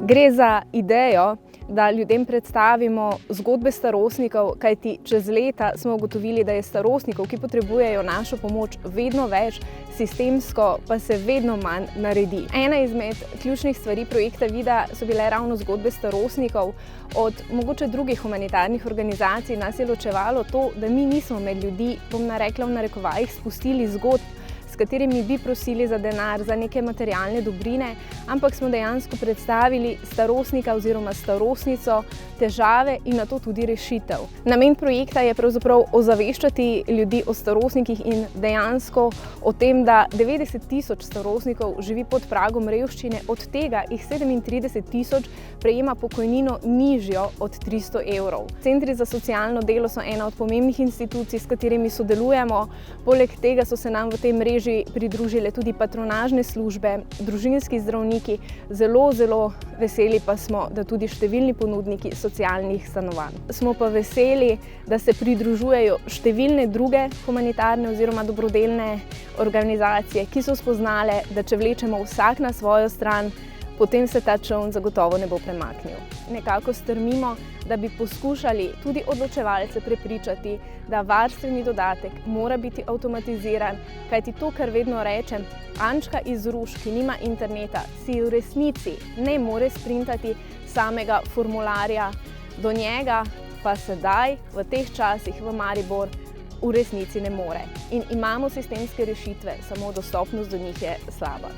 Gre za idejo, da ljudem predstavimo zgodbe starostnikov, kajti čez leta smo ugotovili, da je starostnikov, ki potrebujejo našo pomoč, vedno več, sistemsko pa se vedno manj naredi. Ena izmed ključnih stvari projekta Vida so bile ravno zgodbe starostnikov. Od mogoče drugih humanitarnih organizacij nas je ločevalo to, da mi nismo med ljudi, bom narekla v narekovajih, spustili zgodb, s katerimi bi prosili za denar, za neke materialne dobrine, ampak smo dejansko predstavili starostnika oziroma starostnico, težave in nato tudi rešitev. Namen projekta je pravzaprav ozaveščati ljudi o starostnikih in dejansko o tem, da 90 tisoč starostnikov živi pod pragom revščine, od tega jih 37 tisoč prejema pokojnino nižjo od 300 evrov. Centri za socialno delo so ena od pomembnih institucij, s katerimi sodelujemo. Poleg tega so se nam v tej mreži pridružile tudi patronažne službe, družinski zdravniki, zelo veseli pa smo, da tudi številni ponudniki socialnih stanovanj. Smo pa veseli, da se pridružujejo številne druge humanitarne oziroma dobrodelne organizacije, ki so spoznale, da če vlečemo vsak na svojo stran, potem se ta čoln zagotovo ne bo premaknil. Nekako strmimo, da bi poskušali tudi odločevalce prepričati, da varstveni dodatek mora biti avtomatiziran, kajti to, kar vedno rečem, Ančka iz Ruš, ki nima interneta, si v resnici ne more sprintati samega formularja, do njega pa sedaj, v teh časih v Maribor, v resnici ne more. In imamo sistemske rešitve, samo dostopnost do njih je slaba.